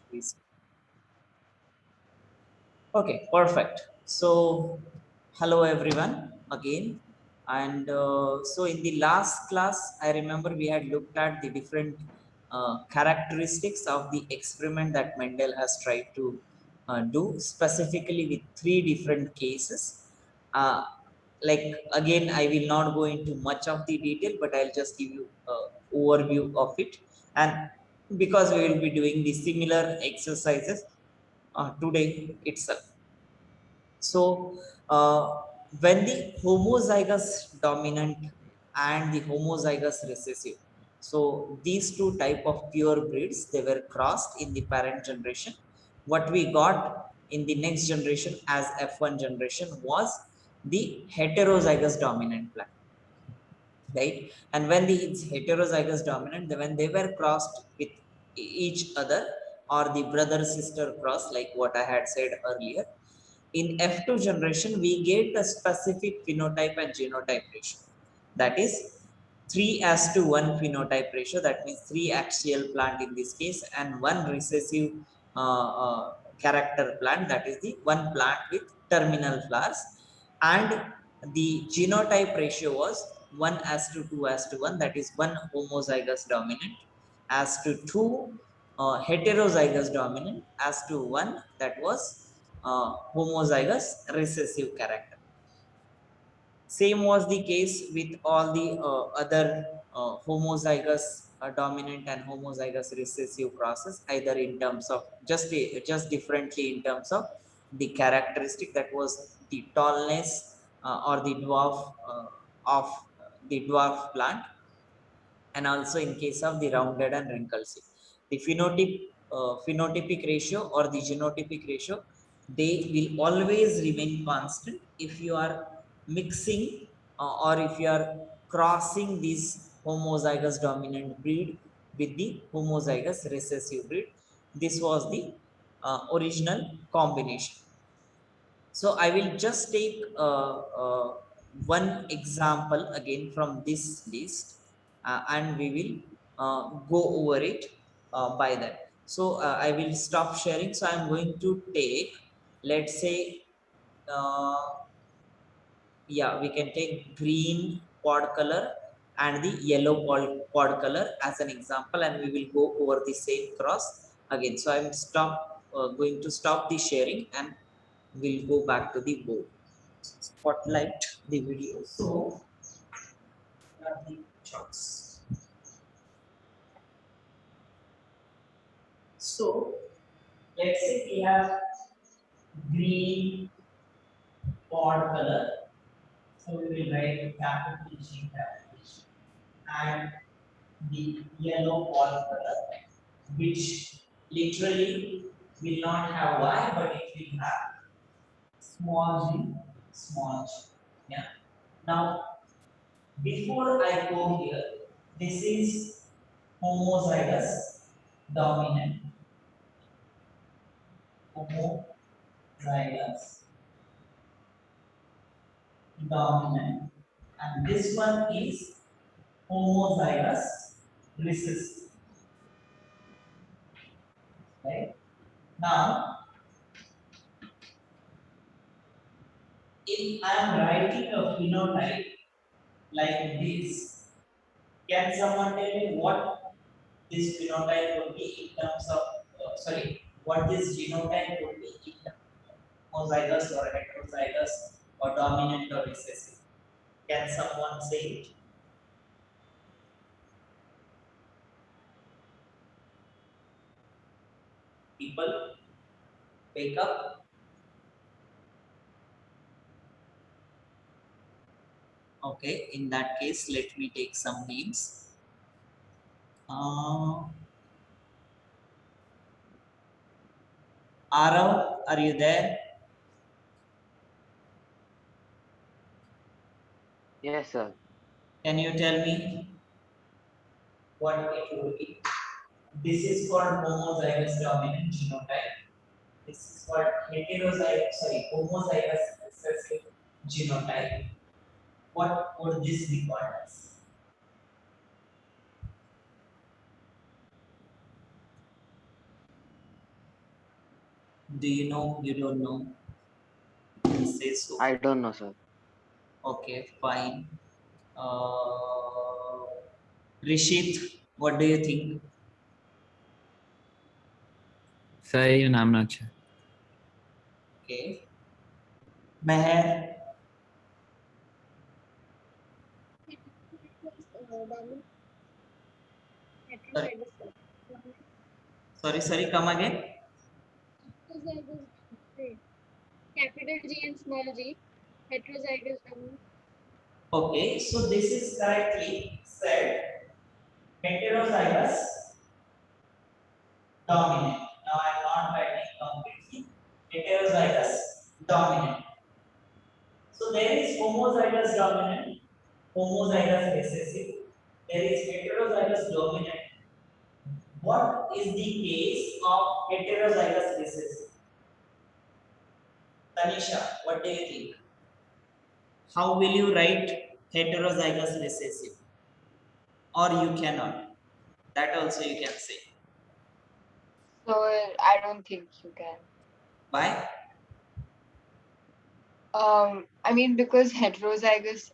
Please. Okay, perfect. So, hello everyone again. And so, in the last class, I remember we had looked at the different characteristics of the experiment that Mendel has tried to do, specifically with three different cases. Uh, like again, I will not go into much of the detail, but I'll just give you overview of it. And because we will be doing the similar exercises today itself. So, when the homozygous dominant and the homozygous recessive, so these two type of pure breeds, they were crossed in the parent generation. What we got in the next generation as F1 generation was the heterozygous dominant plant, right? And when the it's heterozygous dominant, when they were crossed with each other or the brother sister cross, like what I had said earlier, in F2 generation, we get a specific phenotype and genotype ratio. That is 3 as to 1 phenotype ratio. That means 3 axial plant in this case and 1 recessive character plant. That is the 1 plant with terminal flowers. And the genotype ratio was 1 as to 2 as to 1. That is 1 homozygous dominant as to 2 heterozygous dominant as to 1 that was homozygous recessive character. Same was the case with all the other homozygous dominant and homozygous recessive process, either in terms of just differently in terms of the characteristic, that was the tallness or the dwarf of the dwarf plant, and also in case of the rounded and wrinkled seed. The phenotypic ratio or the genotypic ratio, they will always remain constant if you are mixing or if you are crossing this homozygous dominant breed with the homozygous recessive breed. This was the original combination. So I will just take one example again from this list, and we will go over it by that. So I will stop sharing. So I'm going to take, let's say, uh, yeah, we can take green pod color and the yellow pod color as an example, and we will go over the same cross again. So I'm going to stop the sharing and we'll go back to the board. Spotlight the video. So, what are the charts? So, let's say we have green pod color. So, we will write capital G, capital G, and the yellow pod color, which literally will not have Y, but it will have small g, small g. Yeah. Now, before I go here, this is homozygous dominant, homozygous dominant, and this one is homozygous recessive. Right? Now, if I am writing a phenotype like this, can someone tell me what this phenotype would be in terms of, what this genotype would be in terms of homozygous or heterozygous or dominant or recessive? Can someone say it? People, wake up. Okay, in that case, let me take some names. Uh, Arav, are you there? Yes, sir. Can you tell me what it would be? This is called homozygous dominant genotype. This is called homozygous recessive genotype. What would this be called as? Do you know? You don't know? Say so. I don't know, sir. Okay, fine. Uh, Rishit, what do you think? Sir, even I'm not sure. Okay. Meher, sorry, sorry, come again. Capital G and small g, heterozygous dominant. Okay, so this is correctly said heterozygous dominant. Now I am not writing completely. Heterozygous dominant. So there is homozygous dominant, homozygous recessive. There is heterozygous dominant. What is the case of heterozygous recessive? Tanisha, what do you think? How will you write heterozygous recessive? Or you cannot. That also you can say. So I don't think you can. Why? I mean, because heterozygous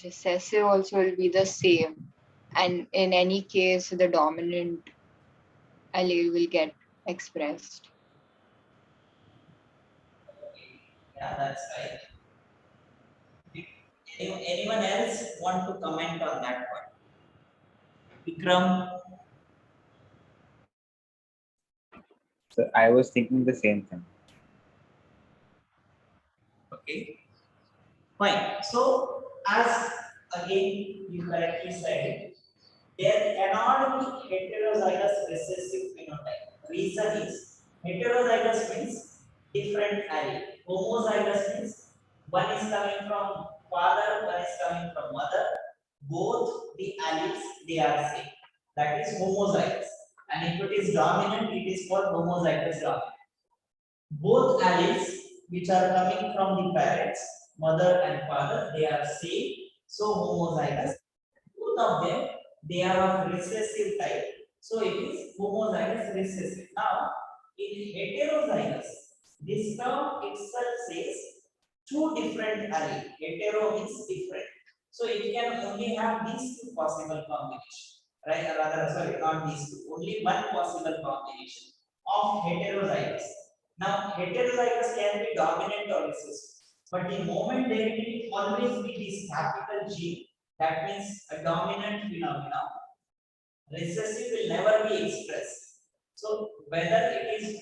recessive also will be the same, and in any case, the dominant allele will get expressed. Yeah, that's right. Anyone else want to comment on that one? Vikram, So I was thinking the same thing. okay, fine. So, as again you correctly said, there cannot be heterozygous recessive phenotype. Reason is heterozygous means different allele. Homozygous means one is coming from father, one is coming from mother. Both the alleles they are same. That is homozygous. And if it is dominant, it is called homozygous dominant. Both alleles which are coming from the parents, mother and father, they are same. So homozygous. Both of them they are of recessive type. So it is homozygous recessive. Now in heterozygous, this term itself says two different alleles. Hetero means different. So it can only have these two possible combinations. Right? Or rather, sorry, not these two. Only one possible combination of heterozygous. Now, heterozygous can be dominant or recessive. But the moment there will always be this capital G, that means a dominant phenomena, recessive will never be expressed. So whether it is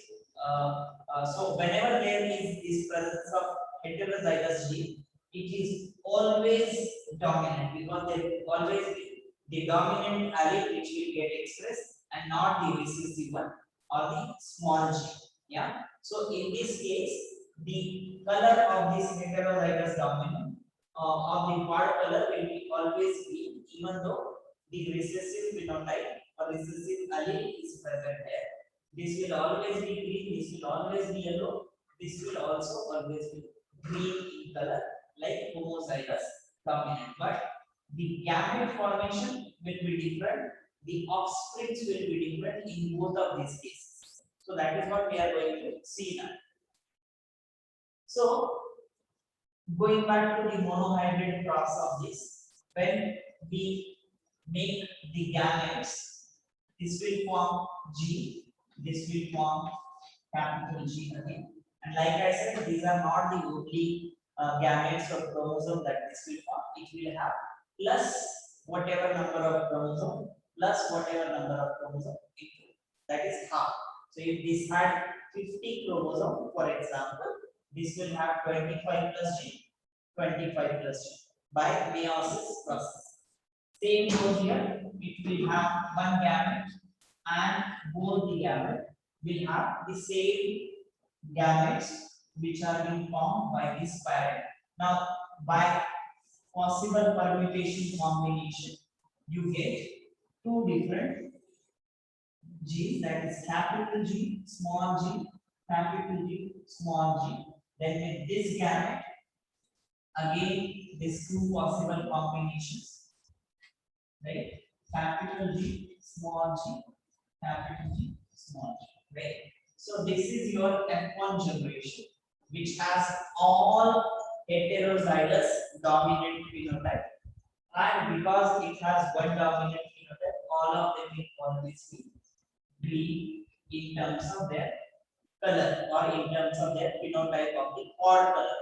so whenever there is this presence of heterozygous gene, it is always dominant because there will always be the dominant allele which will get expressed and not the recessive one or the small g. Yeah. So in this case, the color of this heterozygous dominant of the part color will be always green, even though the recessive phenotype or recessive allele is present there. This will always be green, this will always be yellow, this will also always be green in color, like homozygous dominant. But the gamete formation will be different, the offsprings will be different in both of these cases. So that is what we are going to see now. So going back to the monohybrid process of this, when we make the gametes, this will form G, this will form capital G again. And like I said, these are not the only gametes or chromosome that this will form. It will have plus whatever number of chromosome plus whatever number of chromosome into. That is half. So if this had 50 chromosome, for example, this will have 25 plus G, 25 plus G by meiosis process. Same goes here. It will have one gamete and both the gamete will have the same gametes which are being formed by this parent. Now, by possible permutation combination, you get two different G, that is capital G, small g, capital G, small g. Then with this gamete, again, these two possible combinations, right? Capital G, small g, capital G, small g, right? So this is your F1 generation, which has all heterozygous dominant phenotype. And because it has one dominant phenotype, all of them will always be green in terms of their color or in terms of their phenotype of the odd color.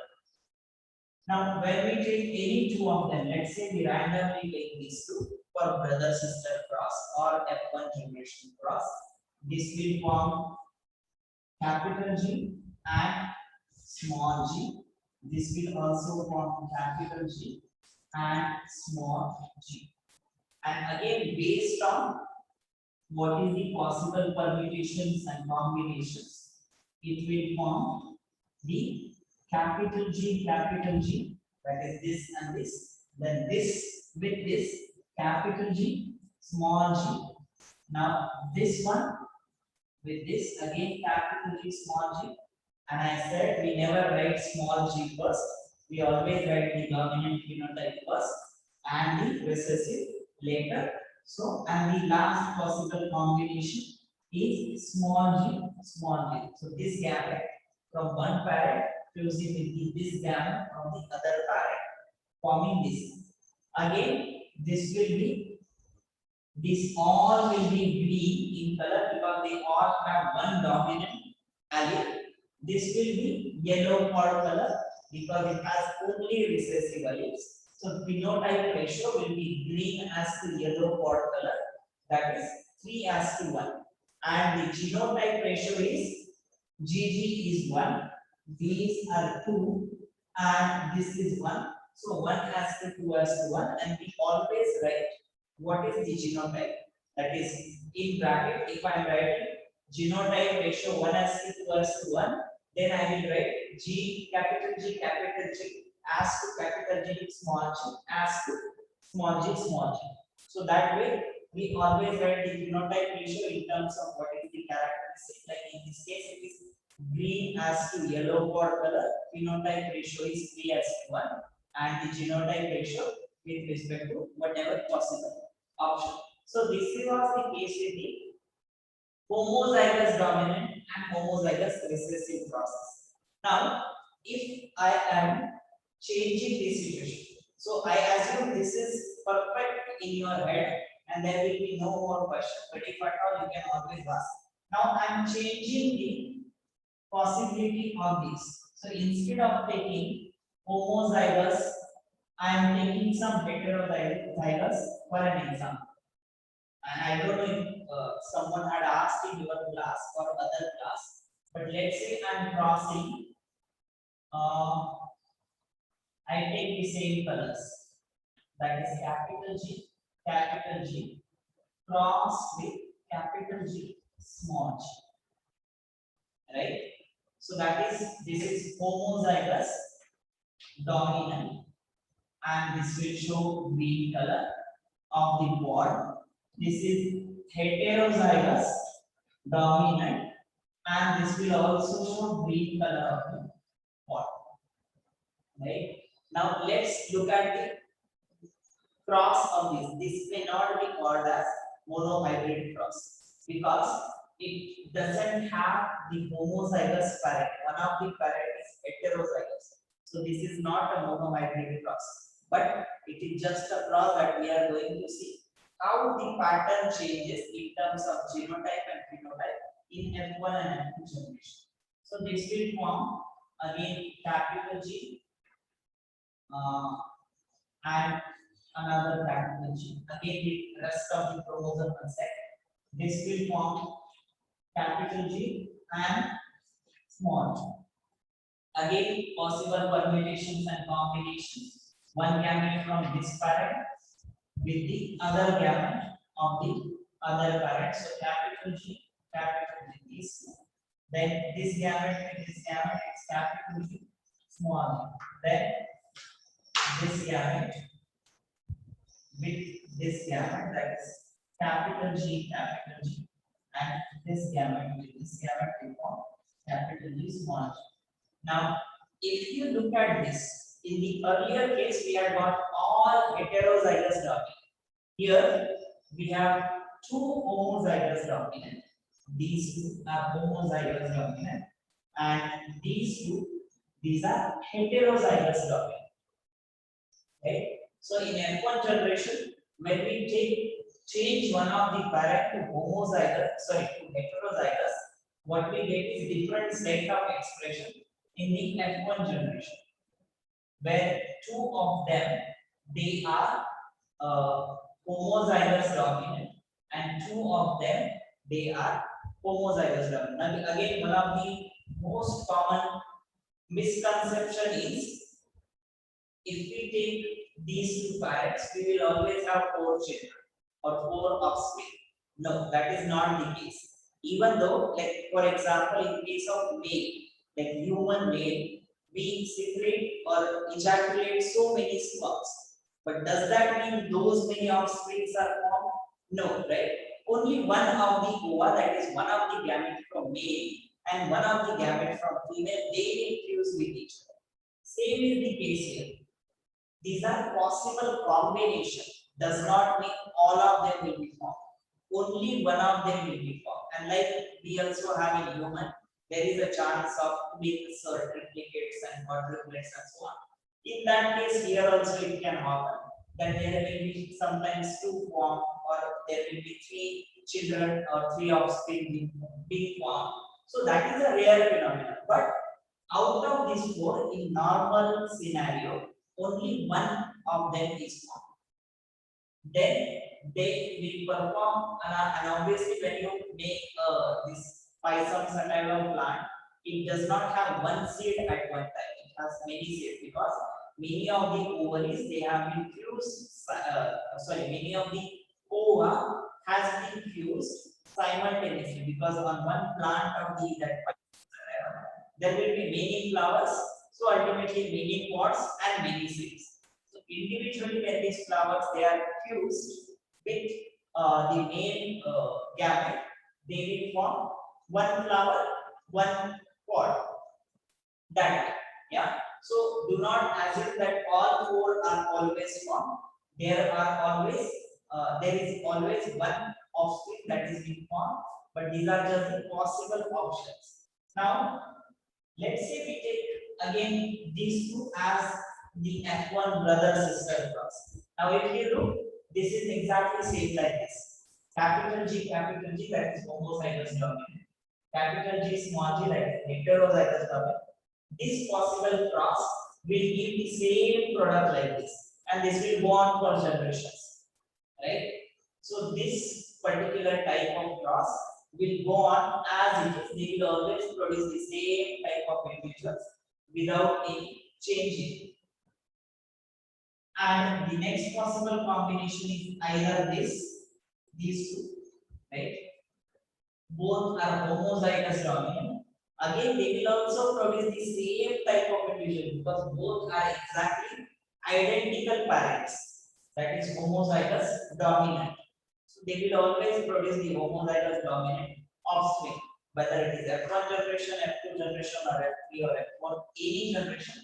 Now, when we take any two of them, let's say we randomly take these two for brother sister cross or F1 generation cross, this will form capital G and small g. This will also form capital G and small g. And again, based on what is the possible permutations and combinations, it will form the capital G, that is this and this, then this with this, capital G, small g. Now this one with this, again capital G, small g. And I said we never write small g first, we always write the dominant phenotype first and the recessive later. So, and the last possible combination is small g, small g. So this gamete from one parent fusing with this gamete from the other parent, forming this. Again, this will be, this all will be green in color because they all have one dominant allele. This will be yellow for color because it has only recessive alleles. So phenotype ratio will be green as to yellow for color, that is 3:1. And the genotype ratio is GG is 1, these are 2, and this is 1. So 1:2:1, and we always write what is the genotype. That is in bracket, if I am writing genotype ratio 1:2:1, then I will write G capital G as to capital G small g as to small g small g. So that way we always write the phenotype ratio in terms of what is the characteristic. Like in this case, it is green as to yellow for color. Phenotype ratio is 3:1, and the genotype ratio with respect to whatever possible option. So this was the case with the homozygous dominant and homozygous recessive process. Now, if I am changing this situation, so I assume this is perfect in your head and there will be no more question, but if at all you can always ask. Now I am changing the possibility of this. So instead of taking homozygous, I am taking some heterozygous for an example. And I don't know if someone had asked in your class or other class, but let's say I'm crossing, I take the same colors, that is capital G, cross with capital G, small g, right? So that is, this is homozygous dominant, and this will show green color of the ball. This is heterozygous dominant, and this will also show green color of the ball. Right? Now let's look at the cross of this. This may not be called as monohybrid cross because it doesn't have the homozygous parent. One of the parent is heterozygous. So this is not a monohybrid cross, but it is just a cross that we are going to see how the pattern changes in terms of genotype and phenotype in F1 and F2 generation. So this will form again capital G and another capital G. Again, the rest of the chromosome unset. This will form capital G and small g. Again, possible permutations and combinations. One gamete from this parent with the other gamete of the other parent. So capital G is. Then this gamete with this gamete is capital G, small g. Then this gamete with this gamete, that is capital G, and this gamete with this gamete will form capital G, small g. Now, if you look at this, in the earlier case, we had got all heterozygous dominant. Here, we have two homozygous dominant. these two are homozygous dominant, and these are heterozygous dominant. Right? So in F1 generation, when we change one of the parent to to heterozygous, what we get is different set of expression in the F1 generation, where two of them they are homozygous dominant, and two of them they are homozygous dominant. And again, one of the most common misconception is if we take these two parents, we will always have four children or four offspring. No, that is not the case. Even though, like for example, in case of male, like human male, we secrete or ejaculate so many sperms. But does that mean those many offsprings are formed? No, right? Only one of the ova, that is one of the gamete from male and one of the gamete from female, they will fuse with each other. Same is the case here. These are possible combination. Does not mean all of them will be formed. Only one of them will be formed. And like we also have in human, there is a chance of twins or triplicates and quadruplets and so on. In that case, here also it can happen that there will be sometimes two formed, or there will be three children or three offspring being formed. So that is a rare phenomenon. But out of these four, in normal scenario, only one of them is formed. Then they will perform, and obviously when you make this Pisum sativa plant, it does not have one seed at one time. It has many seeds because many of the ovaries they have been fused. Many of the ova has been fused simultaneously, because on one plant of that Pisum sativa, there will be many flowers. So ultimately many pods and many seeds. So individually when these flowers they are fused with the main gamete, they will form one flower, one pod. That, yeah. So do not assume that all four are always formed. There is always one offspring that is being formed, but these are just the possible options. Now let's say we take again these two as the F1 brother sister cross. Now if you look, this is exactly same like this. Capital G, that is homozygous dominant. Capital G, small g, that is heterozygous dominant. This possible cross will give the same product like this, and this will go on for generations, right? So this particular type of cross will go on as it is. They will always produce the same type of individuals without any changing. And the next possible combination is either these two, right? Both are homozygous dominant. Again, they will also produce the same type of individual because both are exactly identical parents. That is homozygous dominant. So they will always produce the homozygous dominant offspring, whether it is F1 generation, F2 generation, or F3 or F4, any generation.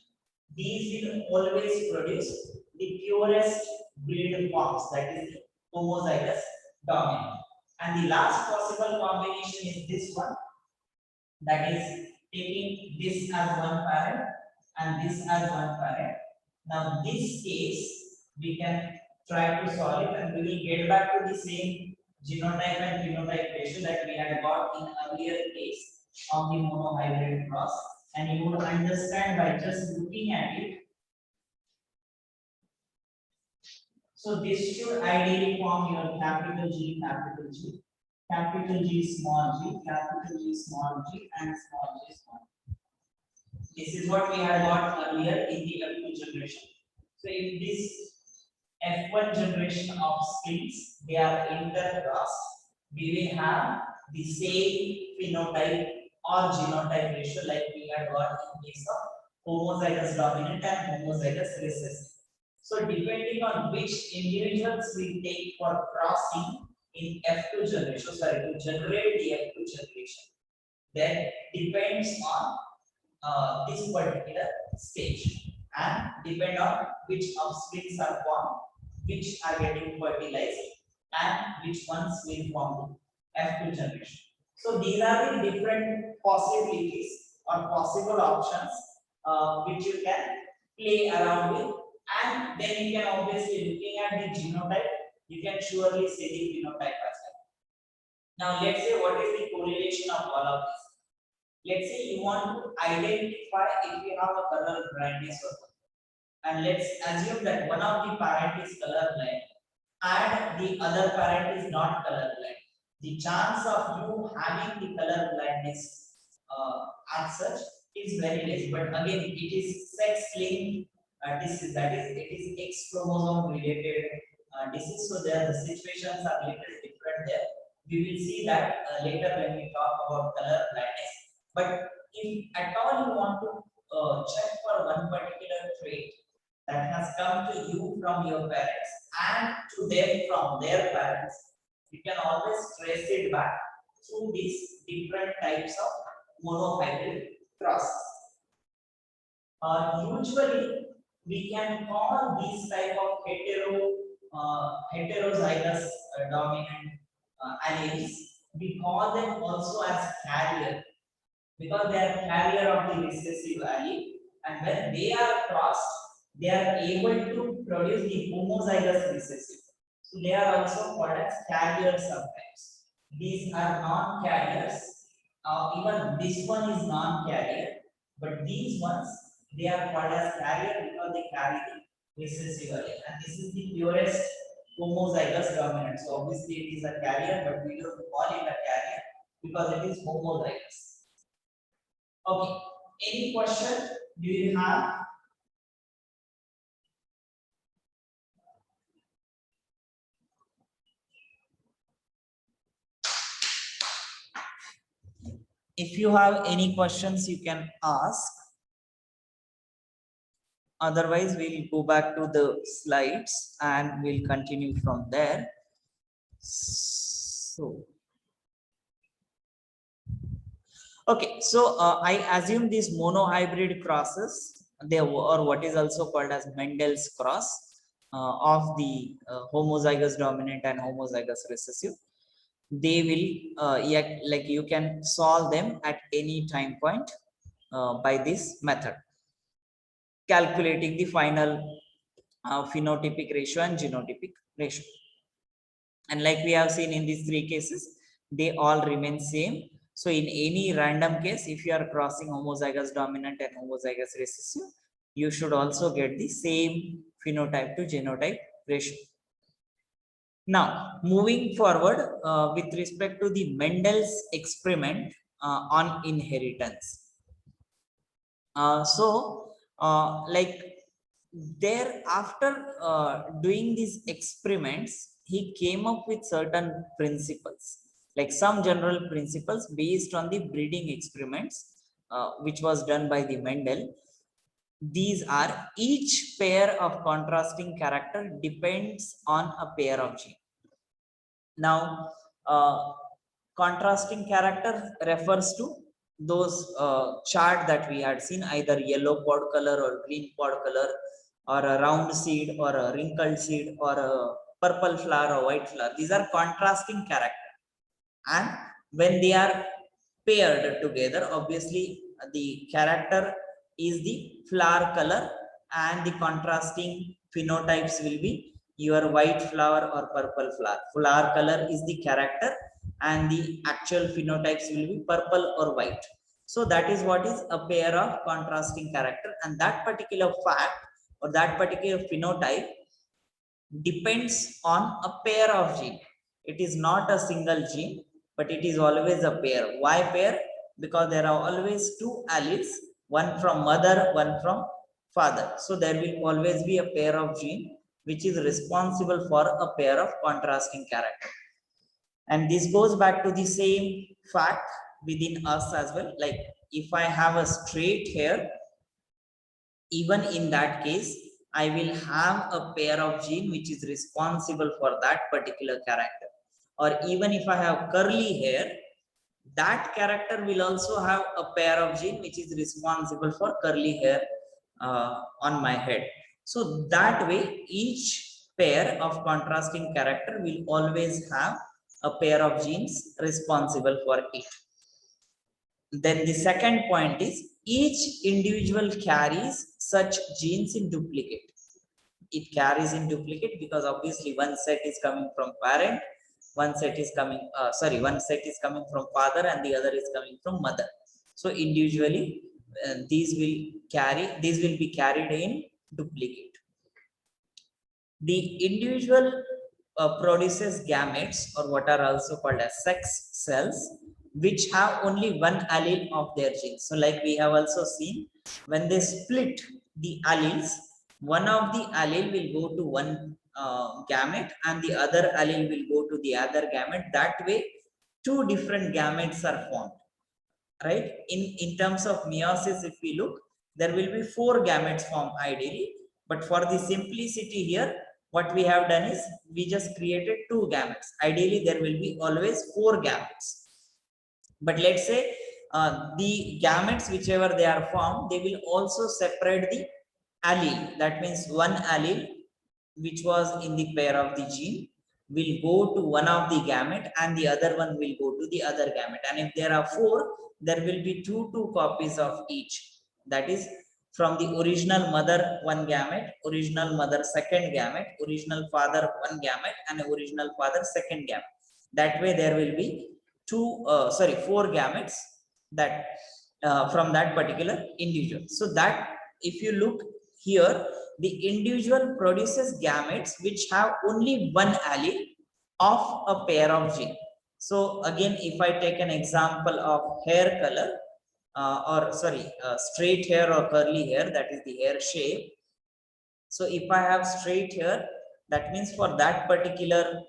These will always produce the purest breed forms, that is the homozygous dominant. And the last possible combination is this one, that is taking this as one parent and this as one parent. Now this case we can try to solve it, and we will get back to the same genotype and phenotype ratio that we had got in earlier case of the monohybrid cross, and you would understand by just looking at it. So this should ideally form your capital G, capital G, capital G, small g, capital G, small g, and small g, small g. This is what we had got earlier in the F2 generation. So if this F1 generation of strings they are intercrossed, we will have the same phenotype or genotype ratio like we had got in case of homozygous dominant and homozygous recessive. So depending on which individuals we take for crossing in F2 generation, to generate the F2 generation, then depends on this particular stage, and depend on which offsprings are formed, which are getting fertilized, and which ones will form the F2 generation. So these are the different possibilities or possible options which you can play around with, and then you can obviously looking at the genotype, you can surely see the phenotype as well. Now let's say what is the correlation of all of this. Let's say you want to identify if you have a color blindness or not. And let's assume that one of the parent is colorblind and the other parent is not colorblind. The chance of you having the color blindness as such is very less. But again, it is sex-linked disease, that is, it is X chromosome related disease. So there the situations are little different there. We will see that later when we talk about color blindness. But if at all you want to check for one particular trait that has come to you from your parents and to them from their parents, you can always trace it back through these different types of monohybrid crosses. Usually, we can call these type of heterozygous dominant alleles. We call them also as carrier because they are carrier of the recessive allele, and when they are crossed, they are able to produce the homozygous recessive. So they are also called as carriers sometimes. These are non-carriers. Even this one is non-carrier, but these ones they are called as carrier because they carry the recessive allele, and this is the purest homozygous dominant. So obviously it is a carrier, but we don't call it a carrier because it is homozygous. Okay, any question do you have? If you have any questions, you can ask. Otherwise, we'll go back to the slides and we'll continue from there. So, okay, so I assume these monohybrid crosses, they or what is also called as Mendel's cross of the homozygous dominant and homozygous recessive. They will like you can solve them at any time point by this method, calculating the final phenotypic ratio and genotypic ratio. And like we have seen in these three cases, they all remain same. So in any random case, if you are crossing homozygous dominant and homozygous recessive, you should also get the same phenotype to genotype ratio. Now, moving forward with respect to the Mendel's experiment on inheritance. Like there after doing these experiments, he came up with certain principles, like some general principles based on the breeding experiments which was done by the Mendel. These are each pair of contrasting character depends on a pair of genes. Now, contrasting character refers to those chart that we had seen, either yellow pod color or green pod color, or a round seed or a wrinkled seed or a purple flower or white flower. These are contrasting character, and when they are paired together, obviously the character is the flower color and the contrasting phenotypes will be your white flower or purple flower. Flower color is the character and the actual phenotypes will be purple or white. So that is what is a pair of contrasting character, and that particular fact or that particular phenotype depends on a pair of gene. It is not a single gene, but it is always a pair. Why pair? Because there are always two alleles, one from mother, one from father. So there will always be a pair of gene which is responsible for a pair of contrasting character. And this goes back to the same fact within us as well. Like if I have a straight hair, even in that case, I will have a pair of gene which is responsible for that particular character. Or even if I have curly hair, that character will also have a pair of gene which is responsible for curly hair on my head. So that way, each pair of contrasting character will always have a pair of genes responsible for it. Then the second point is each individual carries such genes in duplicate. It carries in duplicate because obviously one set is coming from parent, one set is coming, one set is coming from father and the other is coming from mother. So individually, these will be carried in duplicate. The individual produces gametes, or what are also called as sex cells, which have only one allele of their genes. So like we have also seen, when they split the alleles, one of the allele will go to one gamete and the other allele will go to the other gamete. That way, two different gametes are formed, right? In terms of meiosis, if we look, there will be 4 gametes formed ideally, but for the simplicity here, what we have done is we just created 2 gametes. Ideally, there will be always 4 gametes. But let's say the gametes, whichever they are formed, they will also separate the allele. That means one allele, which was in the pair of the gene, will go to one of the gamete and the other one will go to the other gamete. And if there are 4, there will be two copies of each. That is, from the original mother, 1 gamete, original mother, 2nd gamete, original father, 1 gamete, and original father, 2nd gamete. That way, there will be 4 gametes that from that particular individual. So that if you look here, the individual produces gametes which have only one allele of a pair of genes. So again, if I take an example of hair color, straight hair or curly hair, that is the hair shape. So if I have straight hair, that means for that particular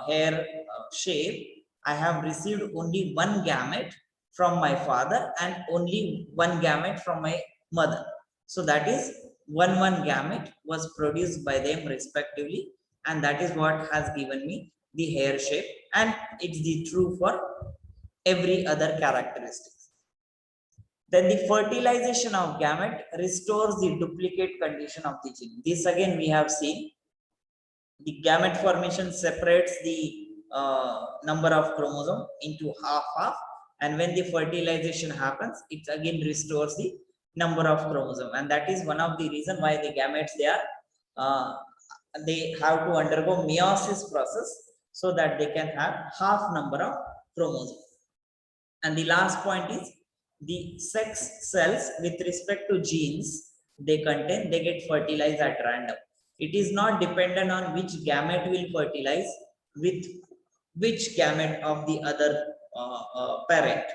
hair shape, I have received only one gamete from my father and only one gamete from my mother. So that is one gamete was produced by them respectively, and that is what has given me the hair shape, and it's the true for every other characteristic. Then the fertilization of gamete restores the duplicate condition of the gene. This again we have seen. The gamete formation separates the number of chromosome into half, and when the fertilization happens, it again restores the number of chromosome, and that is one of the reason why the gametes they have to undergo meiosis process so that they can have half number of chromosomes. And the last point is the sex cells with respect to genes they contain, they get fertilized at random. It is not dependent on which gamete will fertilize with which gamete of the other parent,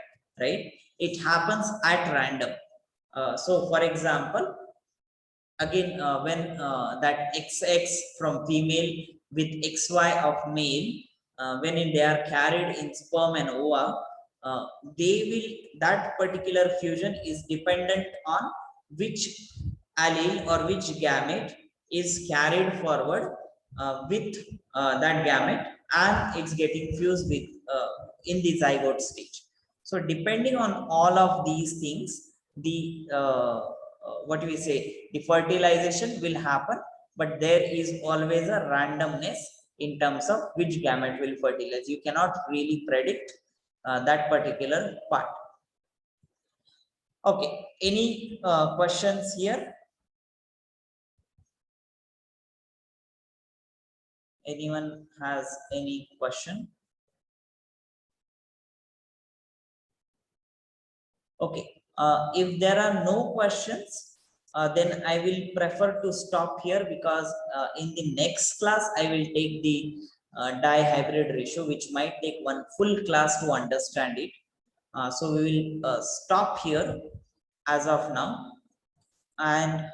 right? It happens at random. So for example, again, when that XX from female with XY of male, when they are carried in sperm and ova, that particular fusion is dependent on which allele or which gamete is carried forward with that gamete, and it's getting fused with in the zygote stage. So depending on all of these things, the the fertilization will happen, but there is always a randomness in terms of which gamete will fertilize. You cannot really predict that particular part. Okay, any questions here? Anyone has any question? Okay, if there are no questions, then I will prefer to stop here, because in the next class I will take the dihybrid ratio, which might take one full class to understand it. So we will stop here as of now, and